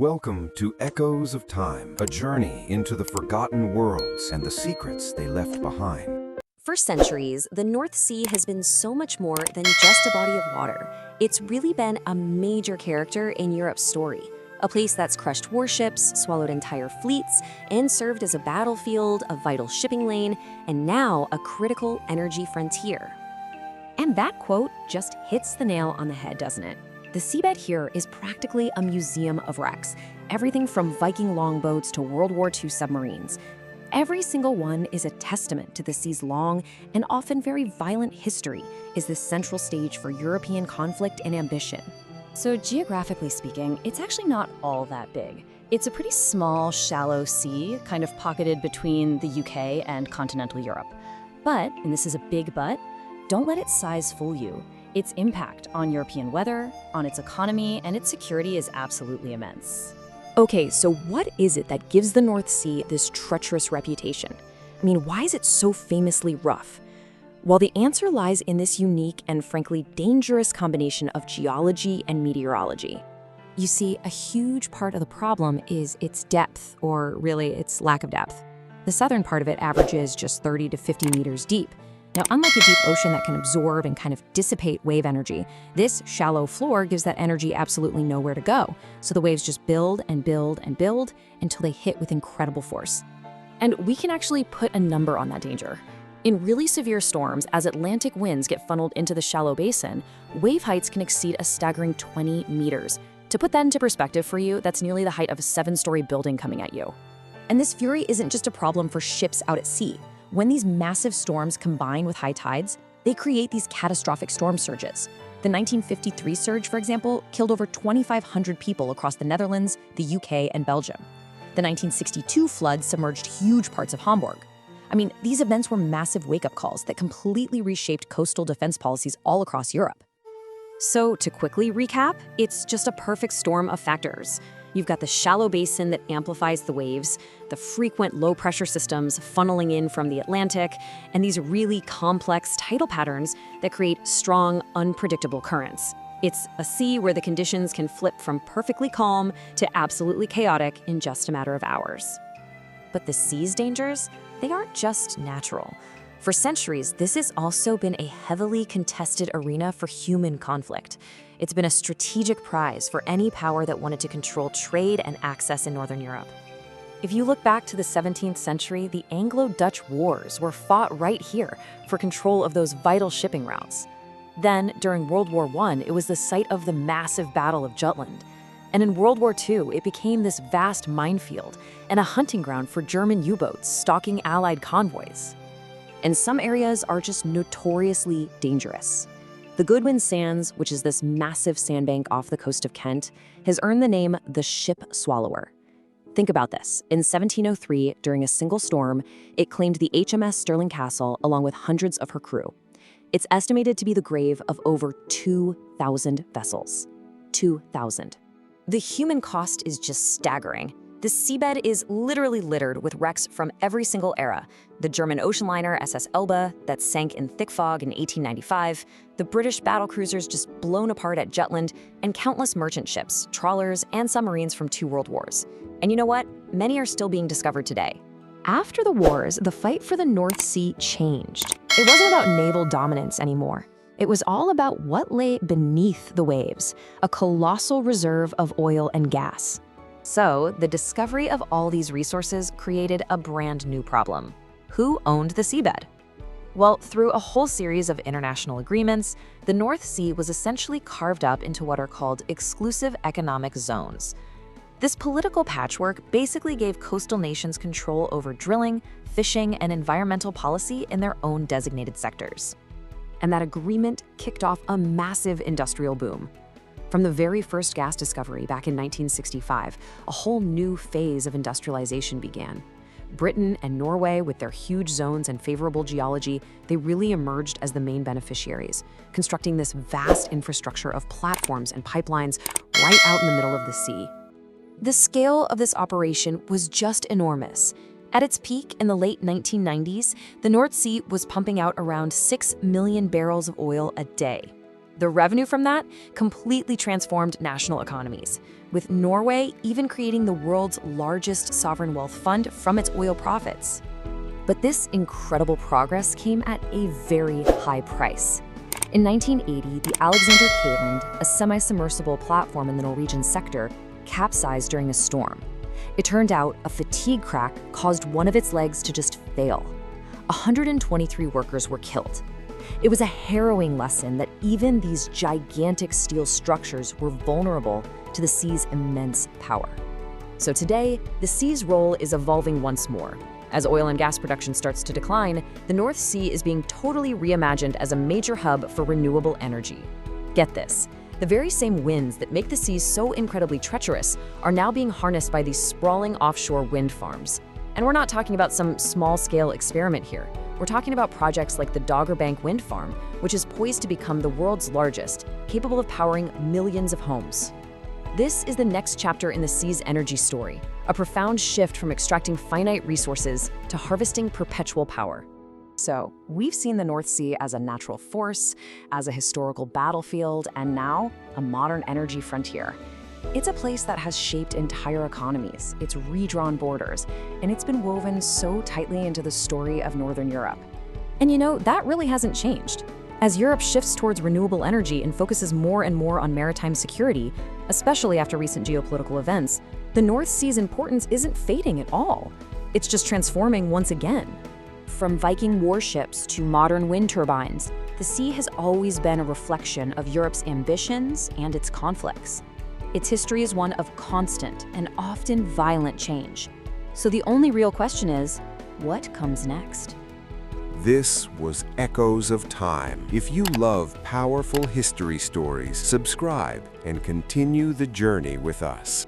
Welcome to Echoes of Time, a journey into the forgotten worlds and the secrets they left behind. For centuries, the North Sea has been so much more than just a body of water. It's really been a major character in Europe's story. A place that's crushed warships, swallowed entire fleets, and served as a battlefield, a vital shipping lane, and now a critical energy frontier. And that quote just hits the nail on the head, doesn't it? The seabed here is practically a museum of wrecks. Everything from Viking longboats to World War II submarines. Every single one is a testament to the sea's long and often very violent history, is the central stage for European conflict and ambition. So geographically speaking, it's actually not all that big. It's a pretty small, shallow sea, kind of pocketed between the UK and continental Europe. But, and this is a big but, don't let its size fool you. Its impact on European weather, on its economy, and its security is absolutely immense. Okay, so what is it that gives the North Sea this treacherous reputation? I mean, why is it so famously rough? Well, the answer lies in this unique and frankly dangerous combination of geology and meteorology. You see, a huge part of the problem is its depth, or really its lack of depth. The southern part of it averages just 30 to 50 meters deep. Now, unlike a deep ocean that can absorb and kind of dissipate wave energy, this shallow floor gives that energy absolutely nowhere to go. So the waves just build and build and build until they hit with incredible force. And we can actually put a number on that danger. In really severe storms, as Atlantic winds get funneled into the shallow basin, wave heights can exceed a staggering 20 meters. To put that into perspective for you, that's nearly the height of a 7-story building coming at you. And this fury isn't just a problem for ships out at sea. When these massive storms combine with high tides, they create these catastrophic storm surges. The 1953 surge, for example, killed over 2,500 people across the Netherlands, the UK, and Belgium. The 1962 flood submerged huge parts of Hamburg. I mean, these events were massive wake-up calls that completely reshaped coastal defense policies all across Europe. So, to quickly recap, it's just a perfect storm of factors. You've got the shallow basin that amplifies the waves, the frequent low-pressure systems funneling in from the Atlantic, and these really complex tidal patterns that create strong, unpredictable currents. It's a sea where the conditions can flip from perfectly calm to absolutely chaotic in just a matter of hours. But the sea's dangers, they aren't just natural. For centuries, this has also been a heavily contested arena for human conflict. It's been a strategic prize for any power that wanted to control trade and access in Northern Europe. If you look back to the 17th century, the Anglo-Dutch Wars were fought right here for control of those vital shipping routes. Then, during World War I, it was the site of the massive Battle of Jutland. And in World War II, it became this vast minefield and a hunting ground for German U-boats stalking Allied convoys. And some areas are just notoriously dangerous. The Goodwin Sands, which is this massive sandbank off the coast of Kent, has earned the name the Ship Swallower. Think about this. In 1703, during a single storm, it claimed the HMS Stirling Castle along with hundreds of her crew. It's estimated to be the grave of over 2,000 vessels. 2,000. The human cost is just staggering. The seabed is literally littered with wrecks from every single era. The German ocean liner SS Elba that sank in thick fog in 1895, the British battlecruisers just blown apart at Jutland, and countless merchant ships, trawlers, and submarines from 2 world wars. And you know what? Many are still being discovered today. After the wars, the fight for the North Sea changed. It wasn't about naval dominance anymore. It was all about what lay beneath the waves, a colossal reserve of oil and gas. So, the discovery of all these resources created a brand new problem. Who owned the seabed? Well, through a whole series of international agreements, the North Sea was essentially carved up into what are called exclusive economic zones. This political patchwork basically gave coastal nations control over drilling, fishing, and environmental policy in their own designated sectors. And that agreement kicked off a massive industrial boom. From the very first gas discovery back in 1965, a whole new phase of industrialization began. Britain and Norway, with their huge zones and favorable geology, they really emerged as the main beneficiaries, constructing this vast infrastructure of platforms and pipelines right out in the middle of the sea. The scale of this operation was just enormous. At its peak in the late 1990s, the North Sea was pumping out around 6 million barrels of oil a day. The revenue from that completely transformed national economies, with Norway even creating the world's largest sovereign wealth fund from its oil profits. But this incredible progress came at a very high price. In 1980, the Alexander Kaland, a semi-submersible platform in the Norwegian sector, capsized during a storm. It turned out a fatigue crack caused one of its legs to just fail. 123 workers were killed. It was a harrowing lesson that even these gigantic steel structures were vulnerable to the sea's immense power. So today, the sea's role is evolving once more. As oil and gas production starts to decline, the North Sea is being totally reimagined as a major hub for renewable energy. Get this, the very same winds that make the seas so incredibly treacherous are now being harnessed by these sprawling offshore wind farms. And we're not talking about some small-scale experiment here. We're talking about projects like the Dogger Bank Wind Farm, which is poised to become the world's largest, capable of powering millions of homes. This is the next chapter in the sea's energy story, a profound shift from extracting finite resources to harvesting perpetual power. So, we've seen the North Sea as a natural force, as a historical battlefield, and now a modern energy frontier. It's a place that has shaped entire economies, it's redrawn borders, and it's been woven so tightly into the story of Northern Europe. And you know, that really hasn't changed. As Europe shifts towards renewable energy and focuses more and more on maritime security, especially after recent geopolitical events, the North Sea's importance isn't fading at all. It's just transforming once again. From Viking warships to modern wind turbines, the sea has always been a reflection of Europe's ambitions and its conflicts. Its history is one of constant and often violent change. So the only real question is, what comes next? This was Echoes of Time. If you love powerful history stories, subscribe and continue the journey with us.